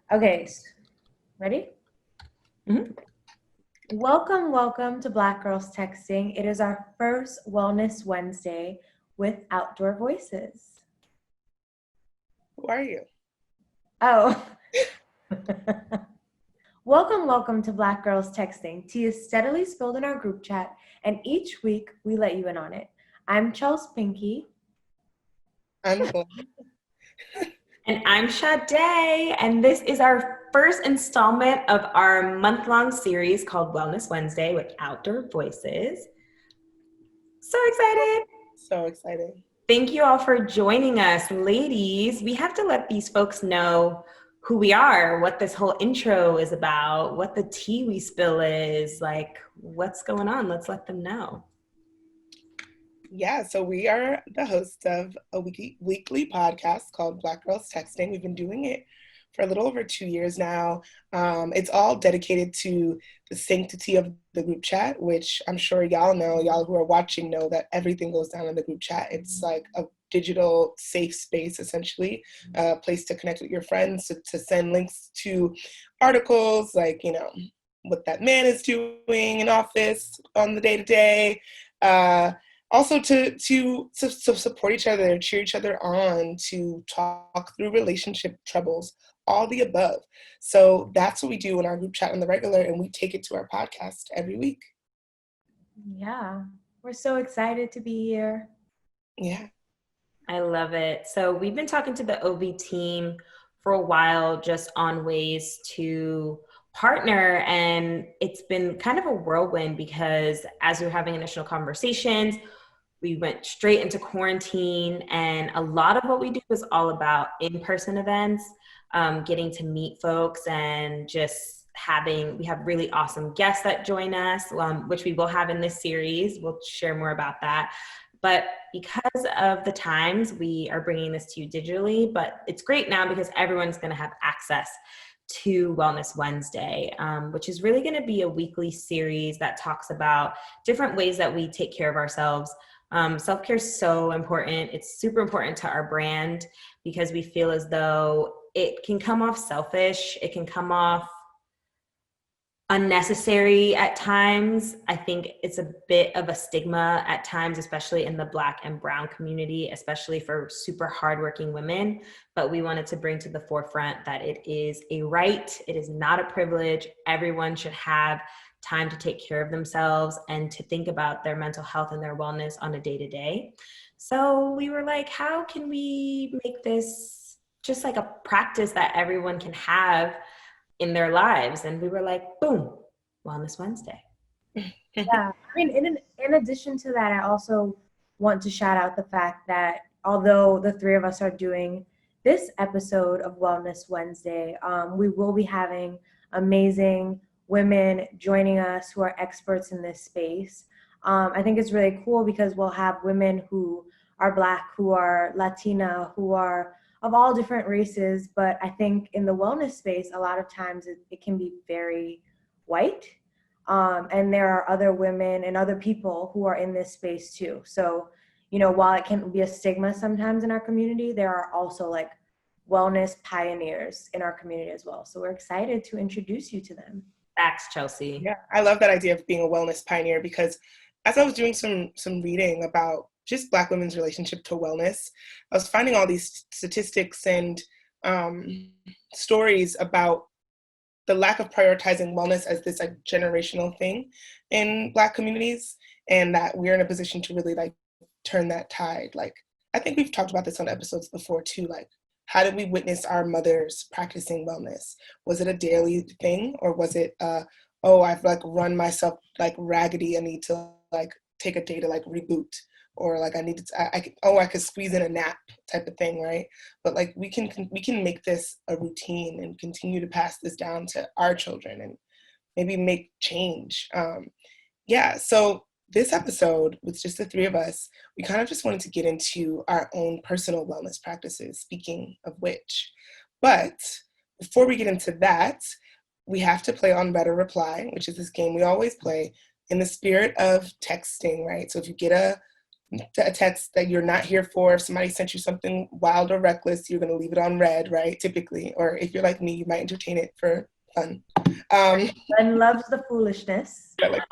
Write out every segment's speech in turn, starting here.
Okay, ready? Mhm. Welcome to Black Girls Texting. It is our first Wellness Wednesday with outdoor voices. Who are you? Oh, welcome to Black Girls Texting. Tea is steadily spilled in our group chat, and each week we let you in on it. I'm Chels Pinky. I'm Gwen. And I'm Sade, and this is our first installment of our month-long series called Wellness Wednesday with Outdoor Voices. So excited! So exciting. Thank you all for joining us. Ladies, we have to let these folks know who we are, what this whole intro is about, what the tea we spill is, like what's going on. Let's let them know. Yeah, so we are the hosts of a weekly podcast called Black Girls Texting. We've been doing it for a little over 2 years now. It's all dedicated to the sanctity of the group chat, which I'm sure y'all who are watching know that everything goes down in the group chat. It's like a digital safe space, essentially, a place to connect with your friends, to send links to articles like, what that man is doing in office on the day-to-day. Also to support each other, cheer each other on, to talk through relationship troubles, all the above. So that's what we do in our group chat on the regular, and we take it to our podcast every week. Yeah, we're so excited to be here. Yeah. I love it. So we've been talking to the OV team for a while just on ways to partner, and it's been kind of a whirlwind because as we were having initial conversations, we went straight into quarantine, and a lot of what we do is all about in-person events, getting to meet folks and just we have really awesome guests that join us, which we will have in this series. We'll share more about that. But because of the times, we are bringing this to you digitally, but it's great now because everyone's going to have access to Wellness Wednesday, which is really going to be a weekly series that talks about different ways that we take care of ourselves. Self-care is so important. It's super important to our brand because we feel as though it can come off selfish. It can come off unnecessary at times. I think it's a bit of a stigma at times, especially in the Black and Brown community, especially for super hardworking women. But we wanted to bring to the forefront that it is a right. It is not a privilege. Everyone should have time to take care of themselves and to think about their mental health and their wellness on a day-to-day. So we were like, how can we make this just like a practice that everyone can have in their lives? And we were like, boom, Wellness Wednesday. Yeah, I mean, in addition to that, I also want to shout out the fact that although the three of us are doing this episode of Wellness Wednesday, we will be having amazing women joining us who are experts in this space. I think it's really cool because we'll have women who are Black, who are Latina, who are of all different races. But I think in the wellness space, a lot of times it can be very white. And there are other women and other people who are in this space too. So, while it can be a stigma sometimes in our community, there are also like wellness pioneers in our community as well. So we're excited to introduce you to them. Thanks, Chelsea. Yeah, I love that idea of being a wellness pioneer because as I was doing some reading about just Black women's relationship to wellness, I was finding all these statistics and stories about the lack of prioritizing wellness as this like generational thing in Black communities, and that we're in a position to really like turn that tide. Like, I think we've talked about this on episodes before too. Like, how did we witness our mothers practicing wellness? Was it a daily thing, or was it, oh, I've like run myself like raggedy, I need to like take a day to like reboot, or like I need to, I could squeeze in a nap type of thing, right? But like we can make this a routine and continue to pass this down to our children and maybe make change. Yeah, so this episode with just the three of us, we kind of just wanted to get into our own personal wellness practices, speaking of which. But before we get into that, we have to play on Better Reply, which is this game we always play in the spirit of texting, right? So if you get a a text that you're not here for. If somebody sent you something wild or reckless, you're going to leave it on red, right? Typically. Or if you're like me, you might entertain it for fun. And loves the foolishness. Like,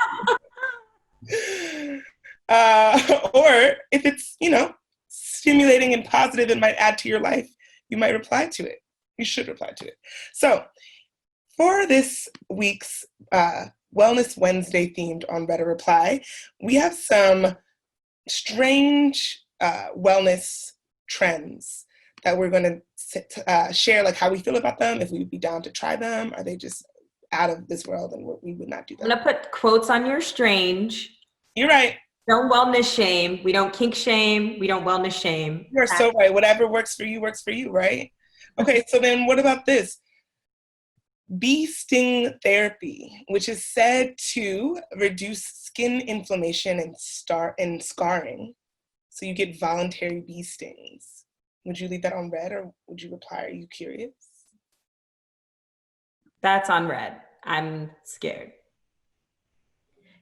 or if it's, stimulating and positive and might add to your life, you might reply to it. You should reply to it. So for this week's Wellness Wednesday themed on Read or Reply, we have some strange wellness trends that we're going to share, like how we feel about them, if we would be down to try them. Are they just out of this world and we would not do that? I'm going to put quotes on your strange. You're right. Don't wellness shame. We don't kink shame. We don't wellness shame. You're so right. Whatever works for you, right? Okay, so then what about this? Bee sting therapy, which is said to reduce skin inflammation and scarring. So you get voluntary bee stings. Would you leave that on red or would you reply? Are you curious? That's on red. I'm scared.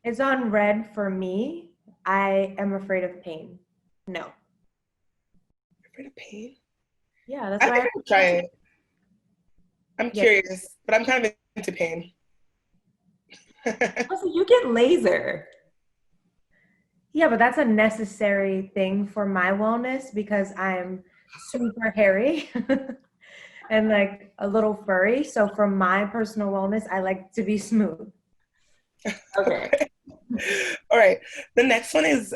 It's on red for me. I am afraid of pain. No. Afraid of pain? Yeah, that's I why think I would try it. I'm curious, but I'm kind of into pain. Also, you get laser. Yeah, but that's a necessary thing for my wellness because I'm super hairy and like a little furry. So for my personal wellness, I like to be smooth. Okay. All right. The next one is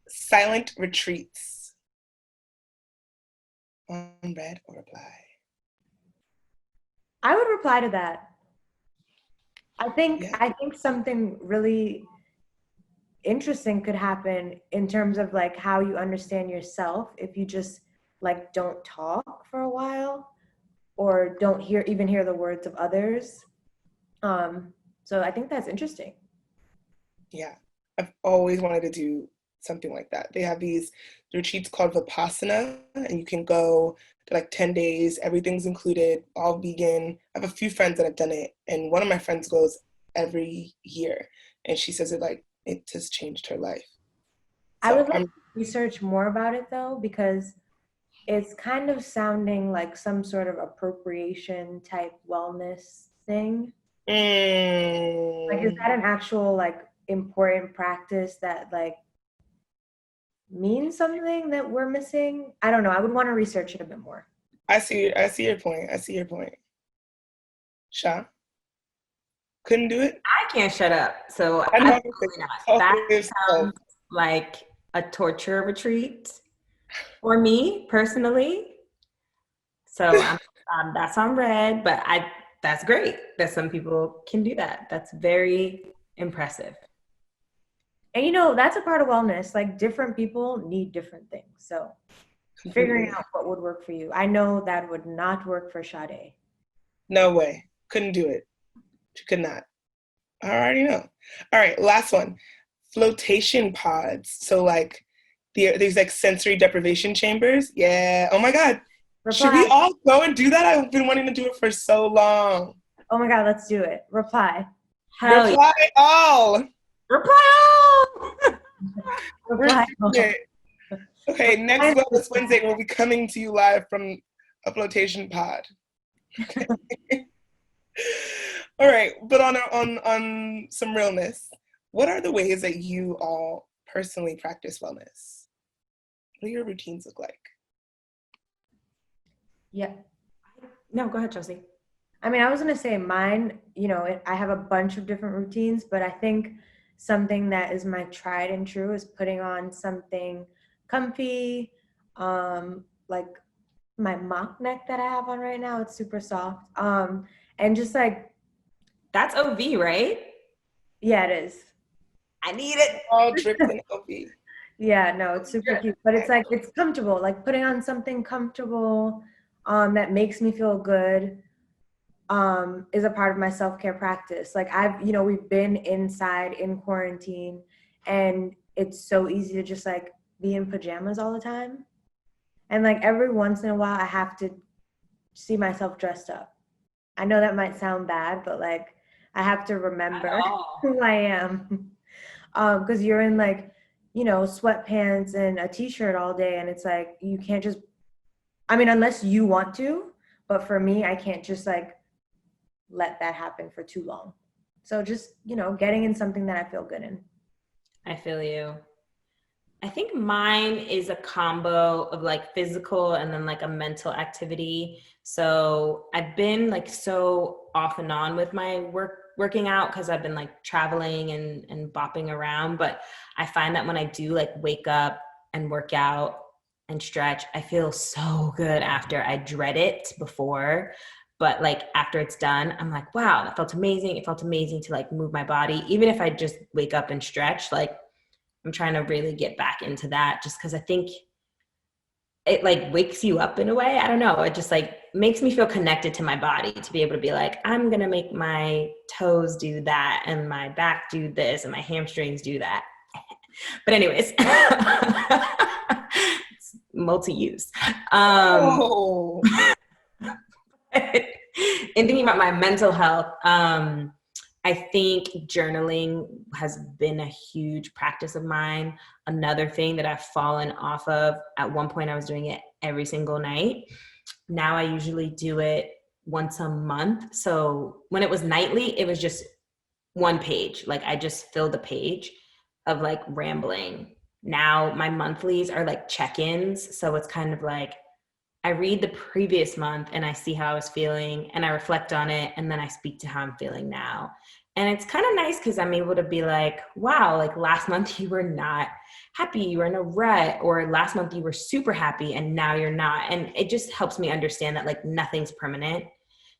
silent retreats. On red or reply? I would reply to that. I think something really interesting could happen in terms of like how you understand yourself if you just like don't talk for a while or don't even hear the words of others. So I think that's interesting. Yeah, I've always wanted to do something like that. They have these retreats called Vipassana, and you can go to like 10 days, everything's included, all vegan. I have a few friends that have done it, and one of my friends goes every year, and she says it just changed her life. So I would like to research more about it though, because it's kind of sounding like some sort of appropriation type wellness thing. Like, is that an actual like important practice that like means something that we're missing? I don't know. I would want to research it a bit more. I see your point. Sha? Couldn't do it? I can't shut up. So Absolutely not. That sounds like a torture retreat for me personally. So that's on red, but that's great that some people can do that. That's very impressive. And that's a part of wellness. Like different people need different things. So figuring out what would work for you. I know that would not work for Sade. No way. Couldn't do it. She could not. I already know. All right, last one. Flotation pods. So like these like sensory deprivation chambers. Yeah. Oh my God. Reply. Should we all go and do that? I've been wanting to do it for so long. Oh my God, let's do it. Reply. Reply all. Reply all. Reply all. Okay, next Wellness Wednesday, we'll be coming to you live from a flotation pod. Okay. All right, but on some realness, what are the ways that you all personally practice wellness? What do your routines look like? Yeah. No, go ahead, Chelsea. I mean, I was going to say mine, I have a bunch of different routines, but I think something that is my tried and true is putting on something comfy, like my mock neck that I have on right now. It's super soft. And just like. That's OV, right? Yeah, it is. I need it. All dripped in OV. Yeah, no, it's super cute, but it's like, it's comfortable, like putting on something comfortable that makes me feel good is a part of my self-care practice. Like we've been inside in quarantine and it's so easy to just like be in pajamas all the time. And like every once in a while I have to see myself dressed up. I know that might sound bad, but like I have to remember who I am. Because you're in like sweatpants and a t-shirt all day, and it's like you can't just, I mean, unless you want to, but for me, I can't just like let that happen for too long. So just, getting in something that I feel good in. I feel you. I think mine is a combo of like physical and then like a mental activity. So I've been like so off and on with my working out because I've been like traveling and bopping around. But I find that when I do like wake up and work out and stretch, I feel so good after. I dread it before, but like after it's done, I'm like, wow, that felt amazing. It felt amazing to like move my body. Even if I just wake up and stretch, like I'm trying to really get back into that just because I think it like wakes you up in a way. I don't know. It just like makes me feel connected to my body to be able to be like, I'm going to make my toes do that and my back do this and my hamstrings do that. But anyways, it's multi-use. In thinking about my mental health, I think journaling has been a huge practice of mine. Another thing that I've fallen off of, at one point I was doing it every single night. Now I usually do it once a month. So when it was nightly, it was just one page. Like I just filled a page of like rambling. Now my monthlies are like check-ins. So it's kind of like, I read the previous month and I see how I was feeling and I reflect on it and then I speak to how I'm feeling now. And it's kind of nice because I'm able to be like, wow, like last month you were not happy, you were in a rut, or last month you were super happy and now you're not. And it just helps me understand that like nothing's permanent.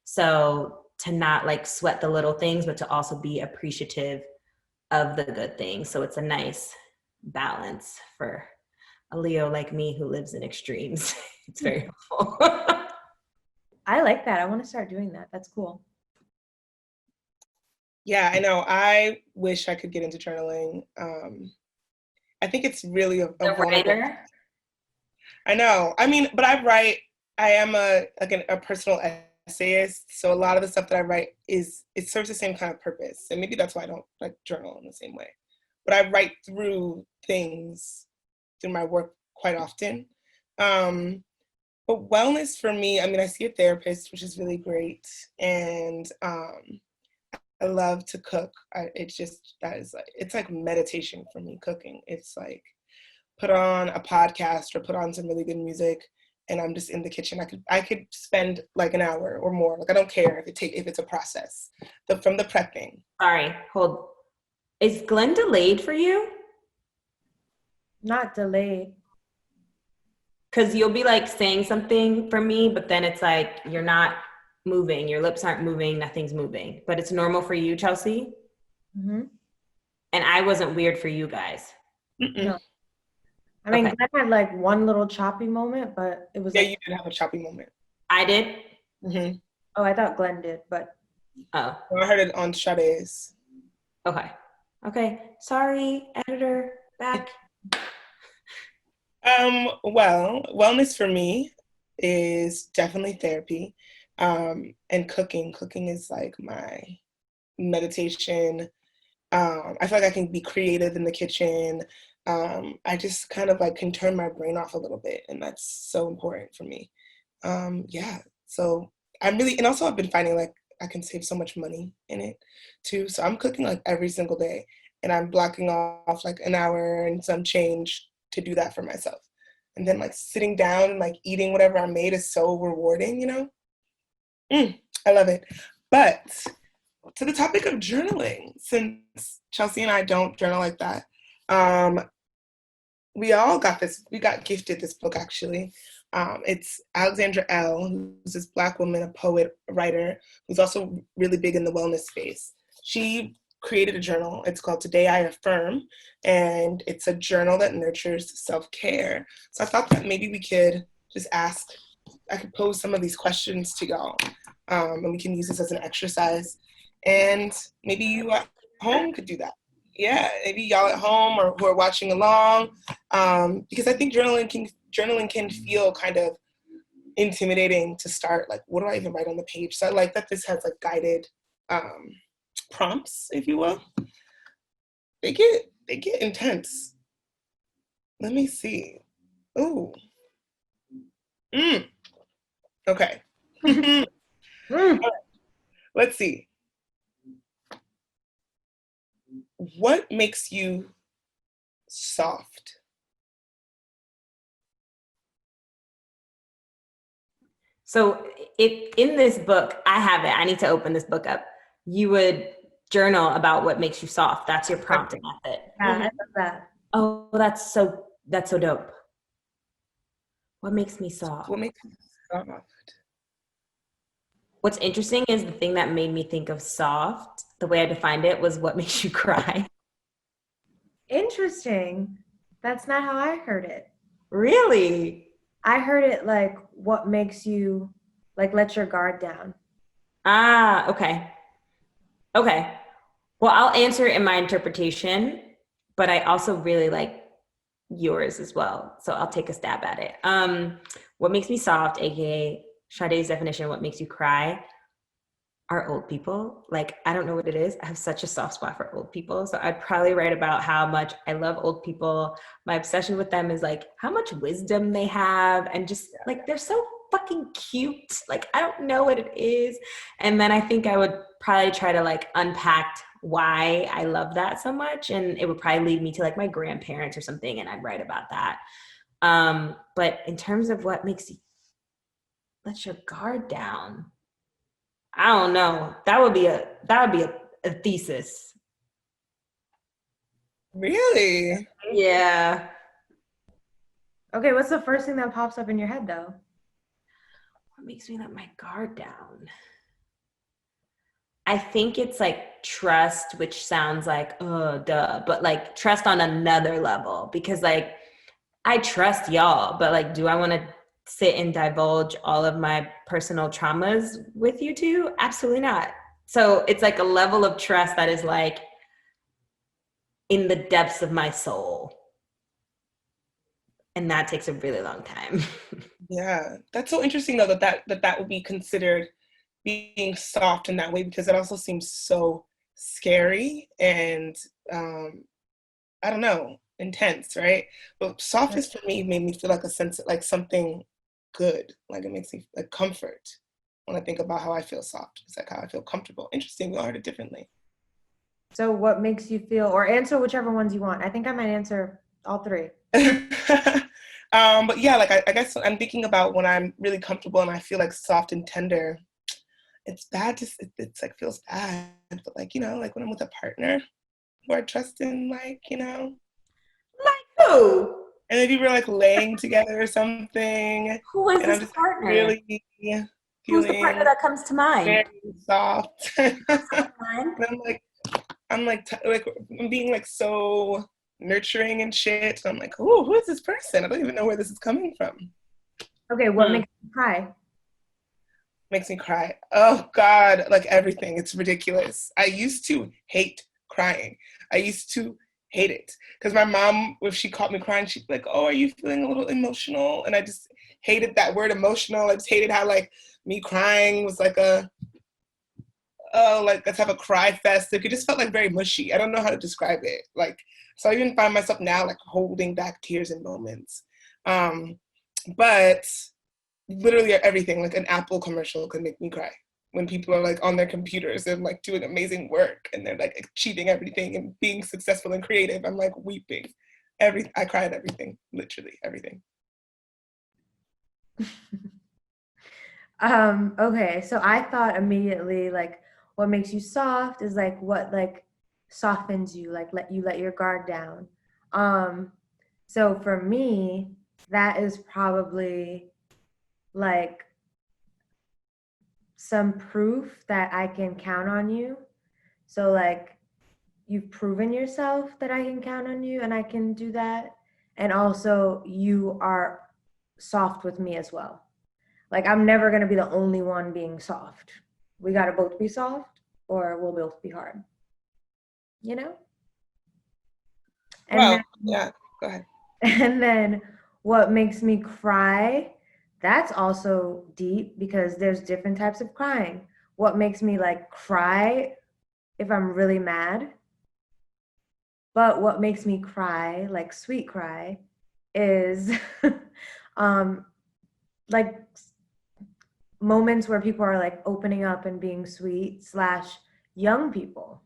So to not like sweat the little things, but to also be appreciative of the good things. So it's a nice balance for a Leo like me who lives in extremes. It's very helpful. I like that. I want to start doing that. That's cool. Yeah, I know. I wish I could get into journaling. I think it's really a writer. I know. I mean, but I am a personal essayist. So a lot of the stuff that I write it serves the same kind of purpose. And maybe that's why I don't like journal in the same way. But I write through things through my work quite often. But wellness for me, I mean, I see a therapist, which is really great. And I love to cook. It's like meditation for me, cooking. It's like put on a podcast or put on some really good music and I'm just in the kitchen. I could spend like an hour or more. Like I don't care if it's a process. From the prepping. Sorry, hold. Is Glenn delayed for you? Not delayed. Because you'll be like saying something for me, but then it's like you're not moving. Your lips aren't moving. Nothing's moving. But it's normal for you, Chelsea? Mm-hmm. And I wasn't weird for you guys. No. I mean, okay. Glenn had like one little choppy moment, but it was you did have a choppy moment. I did? Mm-hmm. Oh, I thought Glenn did, but. Oh. Well, I heard it on Sade's. Okay. Sorry, editor. Back. Well, wellness for me is definitely therapy, and cooking. Cooking is like my meditation. I feel like I can be creative in the kitchen. I just kind of like can turn my brain off a little bit, and that's so important for me. Yeah, so I'm really, and also I've been finding like I can save so much money in it too. So I'm cooking like every single day, and I'm blocking off like an hour and some change to do that for myself. And then like sitting down and like eating whatever I made is so rewarding, you know? I love it. But to the topic of journaling, since Chelsea and I don't journal like that, we got gifted this book actually. It's Alexandra Elle, who's this Black woman, a poet, a writer, who's also really big in the wellness space. She created a journal. It's called Today I Affirm, and it's a journal that nurtures self-care. So I thought that maybe we could just I could pose some of these questions to y'all, and we can use this as an exercise. And maybe you at home could do that. Yeah, maybe y'all at home or who are watching along, because I think journaling can feel kind of intimidating to start. Like, what do I even write on the page? So I like that this has like guided prompts, if you will. They get intense. Let me see. Ooh. Okay. Let's see. What makes you soft? So if in this book, I have it. I need to open this book up. You would journal about what makes you soft. That's your prompting method. Yeah, I love that. Oh, that's so dope. What makes me soft? What makes you soft? What's interesting is the thing that made me think of soft, the way I defined it was what makes you cry. Interesting. That's not how I heard it. Really? I heard it like what makes you like let your guard down. Ah, okay. Okay. Well, I'll answer in my interpretation, but I also really like yours as well. So I'll take a stab at it. What makes me soft, aka Sade's definition, what makes you cry, are old people. Like, I don't know what it is. I have such a soft spot for old people. So I'd probably write about how much I love old people. My obsession with them is like how much wisdom they have and just like they're so fucking cute. Like, I don't know what it is. And then I think I would probably try to like unpack why I love that so much. And it would probably lead me to like my grandparents or something. And I'd write about that. But in terms of what makes you let your guard down, I don't know. That would be a thesis. Really? Yeah. Okay, what's the first thing that pops up in your head though? What makes me let my guard down? I think it's like trust, which sounds like, oh, duh, but like trust on another level because like I trust y'all, but like, do I want to sit and divulge all of my personal traumas with you two? Absolutely not. So it's like a level of trust that is like in the depths of my soul. And that takes a really long time. Yeah, that's so interesting though that would be considered being soft in that way because it also seems so scary and I don't know, intense, right? But softness for me made me feel like a sense of like something good, like it makes me like comfort when I think about how I feel soft. It's like how I feel comfortable. Interesting, we all heard it differently. So what makes you feel, or answer whichever ones you want. I think I might answer all three. But yeah, like I guess I'm thinking about when I'm really comfortable and I feel like soft and tender. It's bad to it's like feels bad, but like like when I'm with a partner who I trust in, like Like who? and then people are like laying together or something, Who is and I'm this just like partner? really Who's the partner feeling that comes to mind? very soft. And Mine? like I'm being like so nurturing and shit. And I'm like, oh, who is this person? I don't even know where this is coming from. Okay, what makes you cry? Makes me cry. Oh God, like everything. It's ridiculous. I used to hate crying. I used to hate it because my mom, if she caught me crying, she'd be like, "Oh, are you feeling a little emotional?" And I just hated that word emotional. I just hated how like me crying was like a like let's have a cry fest. Like, it just felt like very mushy. I don't know how to describe it. Like so, I even find myself now like holding back tears in moments. But literally everything, like an Apple commercial could make me cry when people are like on their computers and like doing amazing work and they're like achieving everything and being successful and creative. I'm like weeping. I cry at everything, literally everything. Okay, so I thought immediately like what makes you soft is like what like softens you, like let your guard down. So for me, that is probably like some proof that I can count on you. So like you've proven yourself that I can count on you and I can do that. And also you are soft with me as well. Like I'm never gonna be the only one being soft. We gotta both be soft or we'll both be hard. You know? And Well, then yeah, go ahead. and then what makes me cry, that's also deep because there's different types of crying. What makes me like cry if I'm really mad, but what makes me cry, like sweet cry, is like moments where people are like opening up and being sweet / young people.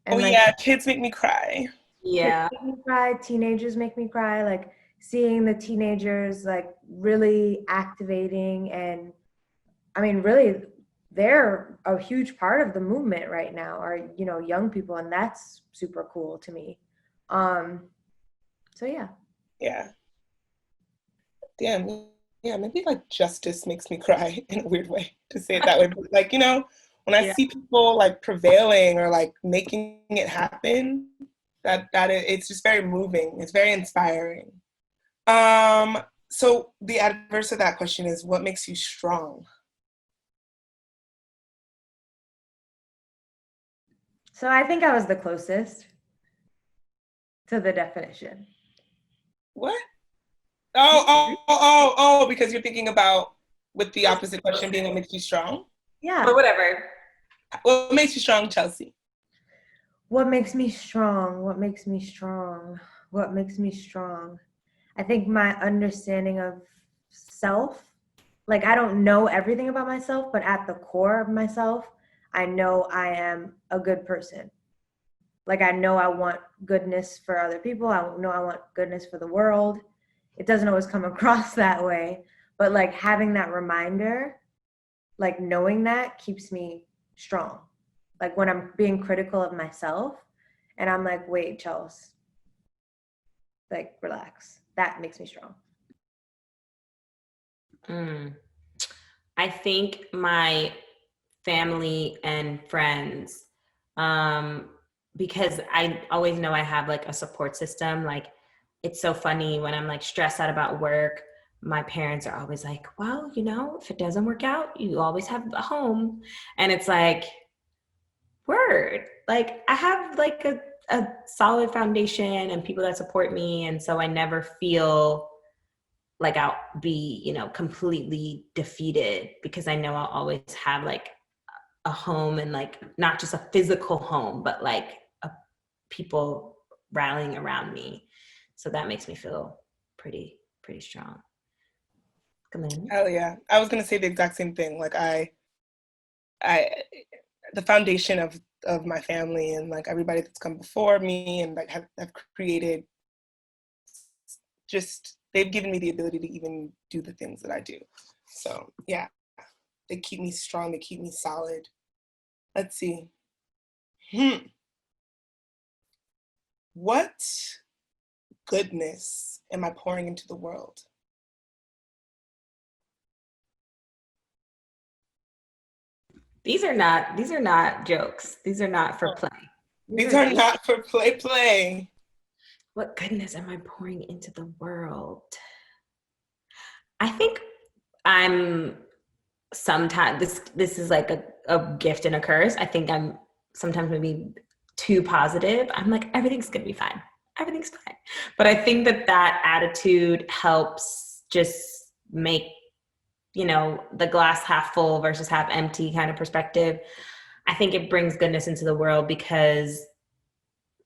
And kids make me cry. Yeah. Kids make me cry, teenagers make me cry, like seeing the teenagers like really activating, and I mean really they're a huge part of the movement right now, are young people, and that's super cool to me. So yeah. Maybe like justice makes me cry in a weird way to say it that way, but like when I see people like prevailing or like making it happen, it's just very moving. It's very inspiring. So the adverse of that question is, what makes you strong? So I think I was the closest to the definition. What? Oh, because you're thinking about with the opposite question being what makes you strong? Yeah. Or whatever. What makes you strong, Chelsea? What makes me strong? What makes me strong? What makes me strong? I think my understanding of self, like I don't know everything about myself, but at the core of myself, I know I am a good person. Like I know I want goodness for other people. I know I want goodness for the world. It doesn't always come across that way, but like having that reminder, like knowing that keeps me strong. Like when I'm being critical of myself and I'm like, wait, Chelsea, like relax. That makes me strong. I think my family and friends, because I always know I have like a support system. Like it's so funny when I'm like stressed out about work, my parents are always like, well, if it doesn't work out, you always have a home. And it's like, word, like I have like a solid foundation and people that support me. And so I never feel like I'll be, completely defeated, because I know I'll always have like a home, and like not just a physical home, but like people rallying around me. So that makes me feel pretty strong. Come in. Hell yeah. I was gonna say the exact same thing. Like I the foundation of my family and like everybody that's come before me and like have created, just they've given me the ability to even do the things that I do. So yeah, they keep me strong, they keep me solid. Let's see. What goodness am I pouring into the world? These are not jokes. These are not for play. These are not for play. What goodness am I pouring into the world? I think I'm sometimes, this is like a gift and a curse. I think I'm sometimes maybe too positive. I'm like, everything's gonna be fine. Everything's fine. But I think that attitude helps just make, the glass half full versus half empty kind of perspective. I think it brings goodness into the world because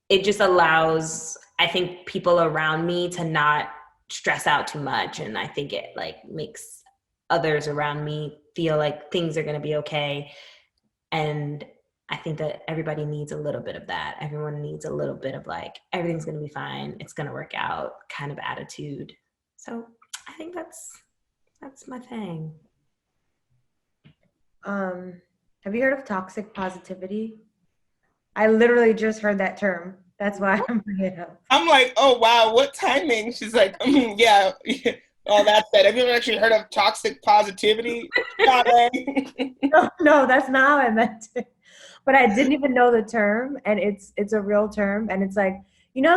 it just allows, I think, people around me to not stress out too much. And I think it like makes others around me feel like things are going to be okay. And I think that everybody needs a little bit of that. Everyone needs a little bit of like, everything's going to be fine, it's going to work out kind of attitude. So I think that's my thing. Have you heard of toxic positivity? I literally just heard that term. That's why I'm bringing it up. I'm like, oh wow, what timing? She's like, yeah. All that said, have you ever actually heard of toxic positivity? No, that's not how I meant it. But I didn't even know the term, and it's a real term, and it's like,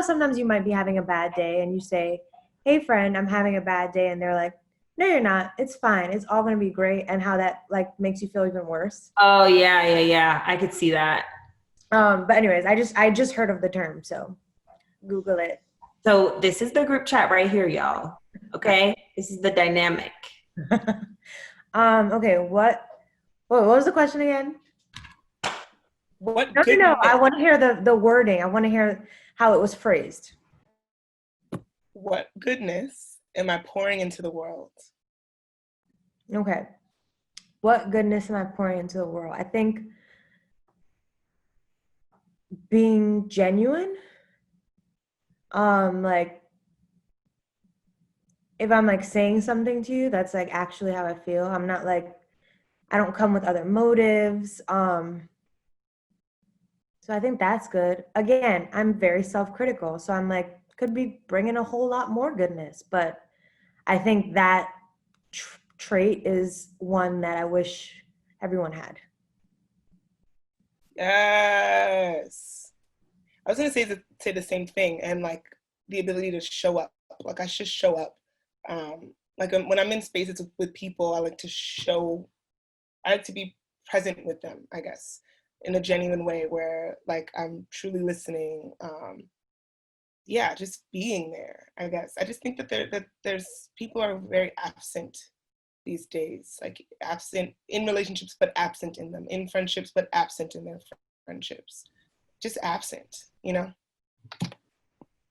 sometimes you might be having a bad day and you say, hey friend, I'm having a bad day, and they're like, no, you're not. It's fine. It's all going to be great. And how that like makes you feel even worse. Oh yeah. I could see that. But anyways, I just heard of the term, so Google it. So this is the group chat right here, y'all. Okay, this is the dynamic. Okay, what was the question again? What? No. I want to hear the wording. I want to hear how it was phrased. what goodness am I pouring into the world? Okay. What goodness am I pouring into the world? I think being genuine. Like if I'm like saying something to you, that's like actually how I feel. I'm not like, I don't come with other motives. So I think that's good. Again, I'm very self-critical. So I'm like, could be bringing a whole lot more goodness. But I think that trait is one that I wish everyone had. Yes. I was gonna say the same thing, and like the ability to show up. Like I should show up. Like when I'm in spaces with people, I like to show. I like to be present with them, I guess, in a genuine way where like I'm truly listening. Yeah, just being there, I guess. I just think that there's people are very absent these days, like absent in relationships, but absent in them, in friendships, but absent in their friendships. Just absent, you know?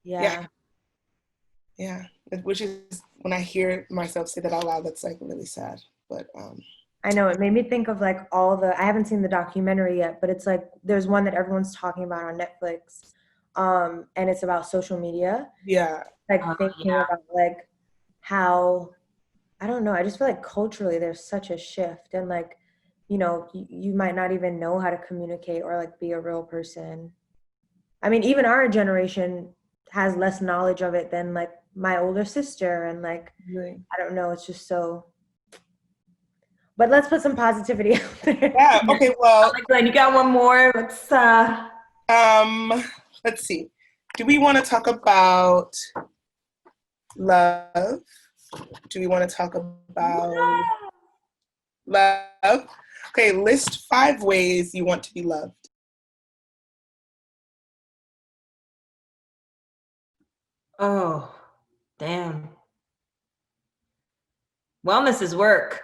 Yeah. Yeah. Which is when I hear myself say that out loud, that's like really sad. But I know it made me think of like I haven't seen the documentary yet, but it's like there's one that everyone's talking about on Netflix. And it's about social media. yeah. Like thinking Yeah. about like how, I don't know, I just feel like culturally there's such a shift and like, you might not even know how to communicate or like be a real person. I mean, even our generation has less knowledge of it than like my older sister and like, Really. I don't know, it's just so, but let's put some positivity out there. Yeah. Okay. Well, Like, Glenn, you got one more? um, let's see. Do we want to talk about love? Do we want to talk about love? Okay, list 5 ways you want to be loved. Oh, damn. Wellness is work.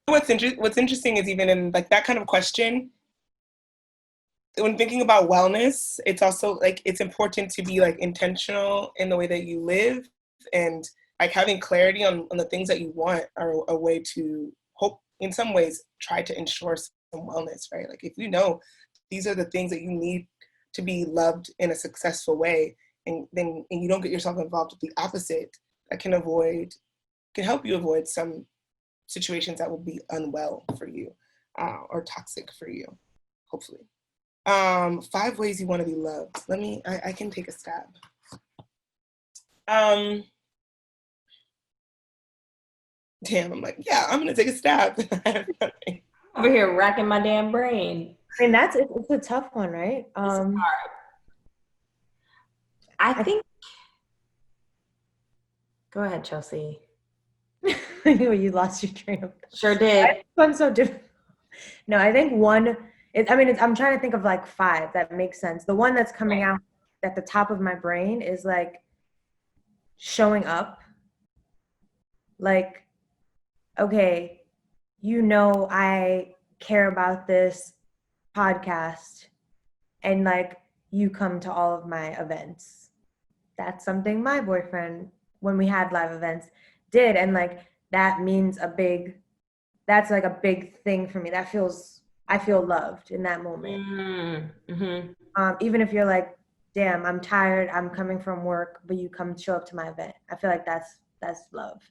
What's interesting is even in like that kind of question, when thinking about wellness, it's also like it's important to be like intentional in the way that you live, and like having clarity on the things that you want are a way to hope in some ways try to ensure some wellness, right? Like if you know these are the things that you need to be loved in a successful way, and you don't get yourself involved with the opposite, that can help you avoid some situations that will be unwell for you or toxic for you, hopefully. 5 ways you want to be loved. I can take a stab. Damn, I'm like, yeah, I'm gonna take a stab. Over here racking my damn brain. I mean, it's a tough one, right? It's hard. I think. Go ahead, Chelsea. You lost your train of thought. Sure did. I'm so different. No, I think one. I'm trying to think of like 5 that makes sense. The one that's coming out at the top of my brain is like showing up. Like, okay, I care about this podcast, and like you come to all of my events. That's something my boyfriend, when we had live events, did, and like that's like a big thing for me. I feel loved in that moment. Mm-hmm. Even if you're like, damn, I'm tired, I'm coming from work, but you come show up to my event. I feel like that's love.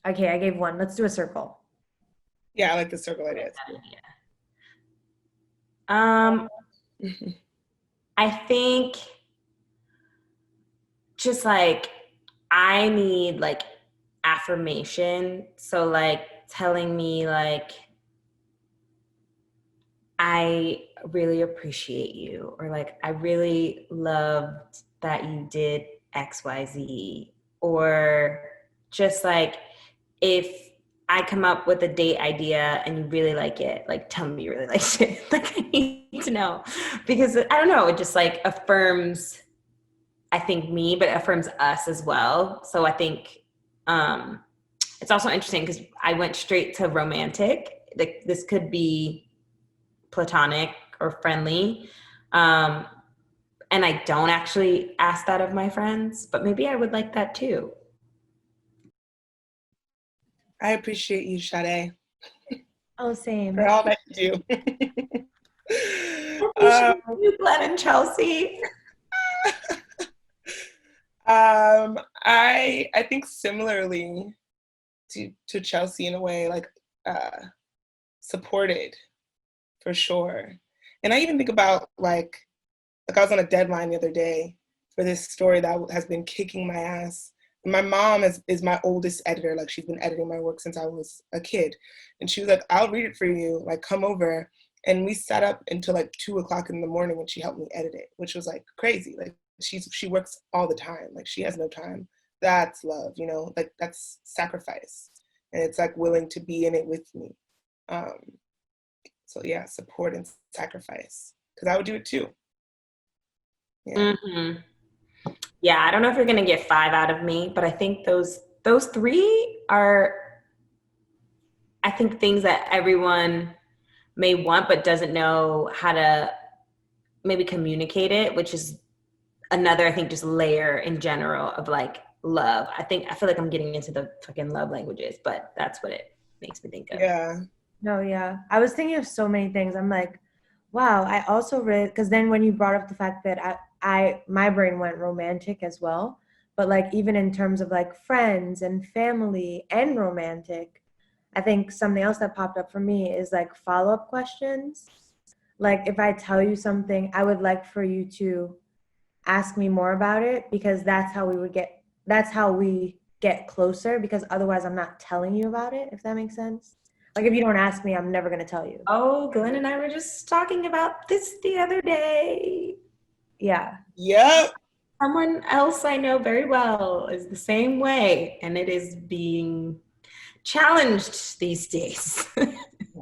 Okay, I gave 1. Let's do a circle. Yeah, I like the circle idea. I think just like I need like affirmation. So like telling me like I really appreciate you, or like I really loved that you did XYZ, or just like if I come up with a date idea and you really like it, like tell me you really liked it. Like I need to know, because I don't know, it just like affirms, I think, me, but it affirms us as well. So I think it's also interesting because I went straight to romantic. Like this could be platonic or friendly. And I don't actually ask that of my friends, but maybe I would like that too. I appreciate you, Sade, Oh, same. for all that you do. I appreciate you, Glenn and Chelsea. I think similarly to Chelsea in a way, like supported for sure. And I even think about like I was on a deadline the other day for this story that has been kicking my ass. My mom is my oldest editor. Like she's been editing my work since I was a kid. And she was like, I'll read it for you, like come over. And we sat up until like 2:00 in the morning and she helped me edit it, which was like crazy. Like she works all the time. Like she has no time. That's love, you know, like that's sacrifice. And it's like willing to be in it with me. So yeah, support and sacrifice. Because I would do it too. Yeah. Mm-hmm. Yeah, I don't know if you're gonna get 5 out of me, but I think those 3 are, I think, things that everyone may want but doesn't know how to maybe communicate it, which is another, I think, just layer in general of like love. I feel like I'm getting into the fucking love languages, but that's what it makes me think of. Yeah. No, yeah. I was thinking of so many things. I'm like, wow, I also read, because then when you brought up the fact that my brain went romantic as well, but like even in terms of like friends and family and romantic, I think something else that popped up for me is like follow-up questions. Like if I tell you something, I would like for you to ask me more about it because that's how we get closer because otherwise I'm not telling you about it, if that makes sense. Like if you don't ask me, I'm never going to tell you. Oh, Glenn and I were just talking about this the other day. Yeah. Yep. Someone else I know very well is the same way, and it is being challenged these days.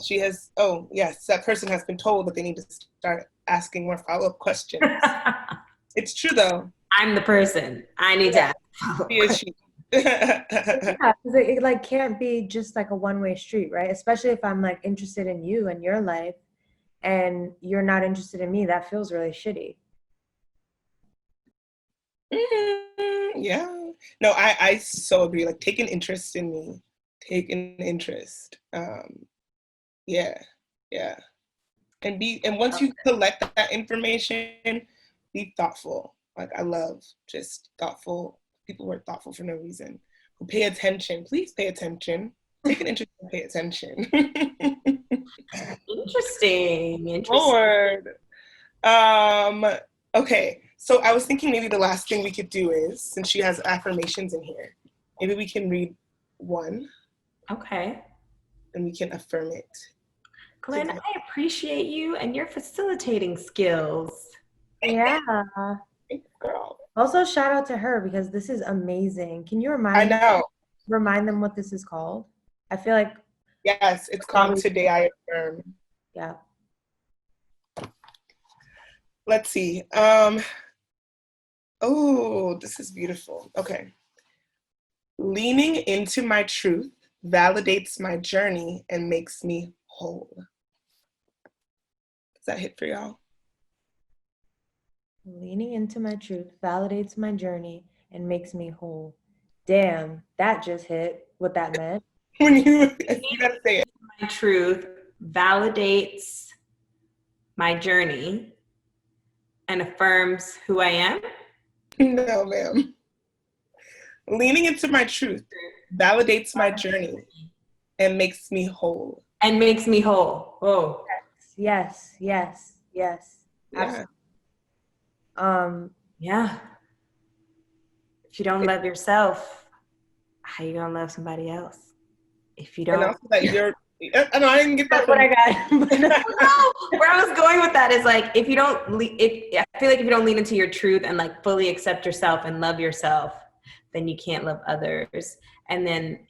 She has, oh, yes, that person has been told that they need to start asking more follow-up questions. It's true, though. I'm the person. I need to ask. She is she. Yeah, 'cause it like can't be just like a one-way street, right? Especially if I'm like interested in you and your life and you're not interested in me, that feels really shitty. Yeah. No, I so agree. Like, take an interest in me. Take an interest. Yeah. Yeah. And once you collect that information, be thoughtful. Like I love just thoughtful people who are thoughtful for no reason, who pay attention. Please pay attention. Take an interest and pay attention. Interesting. Lord. Okay. So I was thinking maybe the last thing we could do is, since she has affirmations in here, maybe we can read one. Okay. And we can affirm it. Glenn, I appreciate you and your facilitating skills. Yeah. Thanks, girl. Also, shout out to her because this is amazing. Can you remind them what this is called? I feel like yes, it's called Today I Affirm. Yeah. Let's see. Oh, this is beautiful. Okay. Leaning into my truth validates my journey and makes me whole. Does that hit for y'all? Leaning into my truth validates my journey and makes me whole. Damn, that just hit what that meant. When you gotta say it. My truth validates my journey and affirms who I am. No, ma'am. Leaning into my truth validates my journey and makes me whole. And makes me whole. Oh. Yes. Yeah. Absolutely. Yeah. If you don't love yourself, how you gonna love somebody else? If you don't. And also that you're. I know I didn't get that. That's what I got. No, where I was going with that is like if you don't. I feel like if you don't lean into your truth and like fully accept yourself and love yourself, then you can't love others. And then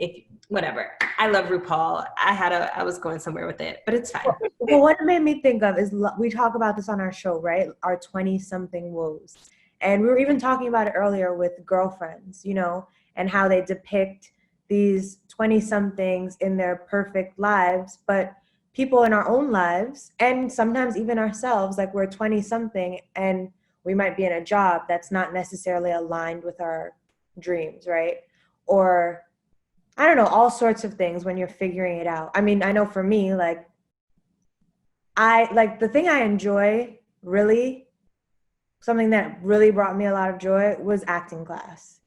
whatever. I love RuPaul. I was going somewhere with it, but it's fine. Well, what it made me think of is we talk about this on our show, right? Our 20-something woes. And we were even talking about it earlier with girlfriends, you know, and how they depict these 20-somethings in their perfect lives. But people in our own lives, and sometimes even ourselves, like we're 20 something and we might be in a job that's not necessarily aligned with our dreams, right? Or I don't know, all sorts of things when you're figuring it out. I mean, I know for me, like the thing I enjoy really, something that really brought me a lot of joy was acting class.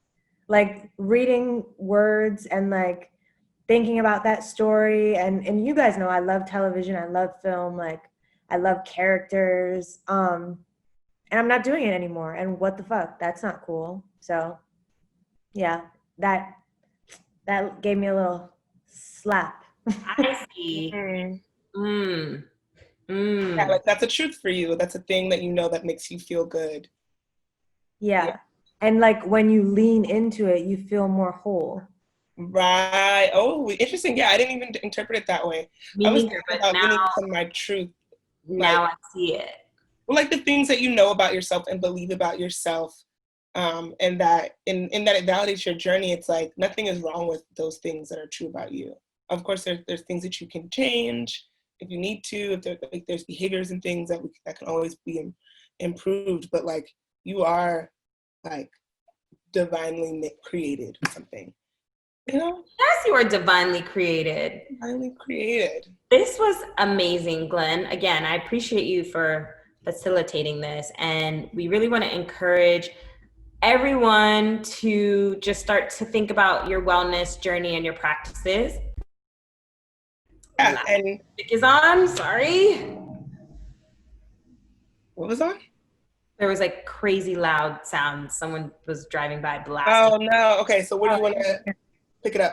Like reading words and like thinking about that story, and you guys know I love television, I love film, like I love characters. And I'm not doing it anymore. And what the fuck? That's not cool. So yeah, that gave me a little slap. I see. Mm. Mm. Yeah, like that's a truth for you. That's a thing that you know that makes you feel good. Yeah. And like when you lean into it, you feel more whole. Right. Oh, interesting. Yeah, I didn't even interpret it that way. Me I was neither, thinking but about leaning into my truth. now Like, I see it. well, like the things that you know about yourself and believe about yourself, and that in that it validates your journey. It's like nothing is wrong with those things that are true about you. Of course, there's things that you can change if you need to. If there's behaviors and things that can always be improved, but like you are like divinely created or something. You know, Yes, you are divinely created. divinely created. This was amazing, Glenn. Again, I appreciate you for facilitating this. And we really want to encourage everyone to just start to think about your wellness journey and your practices. Yeah, and Music is on. Sorry. what was on? There was like crazy loud sounds. Someone was driving by blasting. Oh no. Okay, so what do you want to pick it up?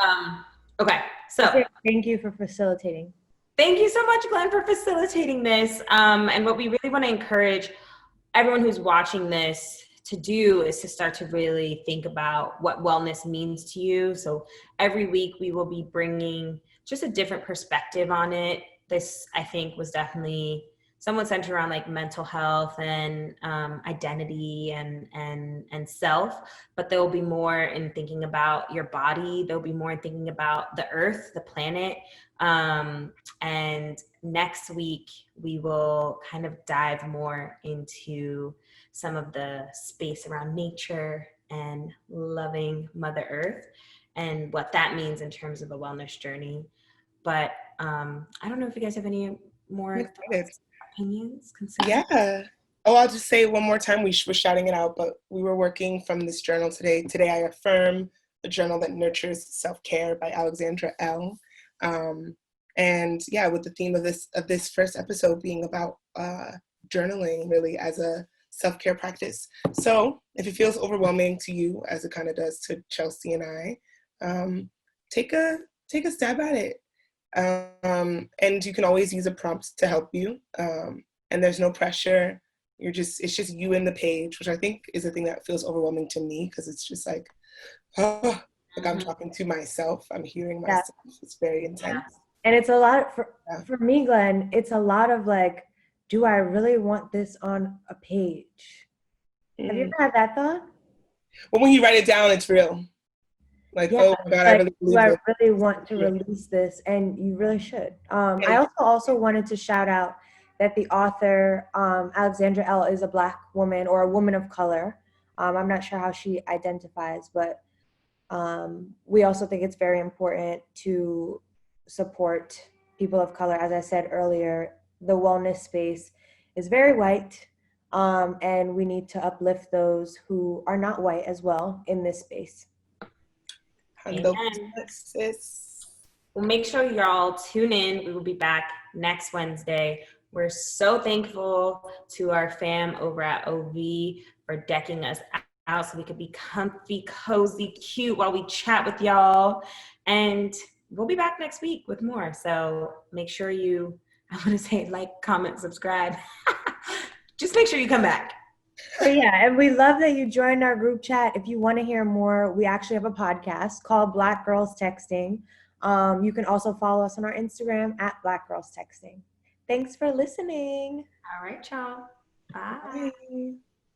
Okay, so Thank you for facilitating. thank you so much, Glenn, for facilitating this. And what we really want to encourage everyone who's watching this to do is to start to really think about what wellness means to you. So every week we will be bringing just a different perspective on it. This, I think, was definitely somewhat centered around like mental health and identity and self, but there will be more in thinking about your body. There'll be more in thinking about the earth, the planet. And next week we will kind of dive more into some of the space around nature and loving Mother Earth and what that means in terms of a wellness journey. But I don't know if you guys have any more thoughts, opinions, concerns. Yeah. Oh, I'll just say one more time, we're shouting it out, but we were working from this journal today. Today I Affirm, a journal that nurtures self-care by Alexandra L. And yeah, with the theme of this first episode being about journaling really as a self-care practice. So if it feels overwhelming to you, as it kind of does to Chelsea and I, take a stab at it. And you can always use a prompt to help you. And there's no pressure. It's just you and the page, which I think is the thing that feels overwhelming to me, because it's just like, oh, like I'm talking to myself. I'm hearing myself. Yeah. It's very intense. Yeah. And it's a lot for me, Glenn, it's a lot of like, do I really want this on a page? Have you ever had that thought? Well, when you write it down, it's real. Like, oh my God, like, I really believe do I this. really want to release this? And you really should. I also wanted to shout out that the author, Alexandra L., is a Black woman or a woman of color. I'm not sure how she identifies, but we also think it's very important to support people of color. As I said earlier, the wellness space is very white, and we need to uplift those who are not white as well in this space. Well, make sure y'all tune in. We will be back next Wednesday. We're so thankful to our fam over at OV for decking us out so we could be comfy, cozy, cute while we chat with y'all. And we'll be back next week with more. So make sure you, I want to say, like, comment, subscribe. Just make sure you come back. But yeah, and we love that you joined our group chat. If you want to hear more, we actually have a podcast called Black Girls Texting. You can also follow us on our Instagram at Black Girls Texting. Thanks for listening. All right, y'all. Bye. Bye.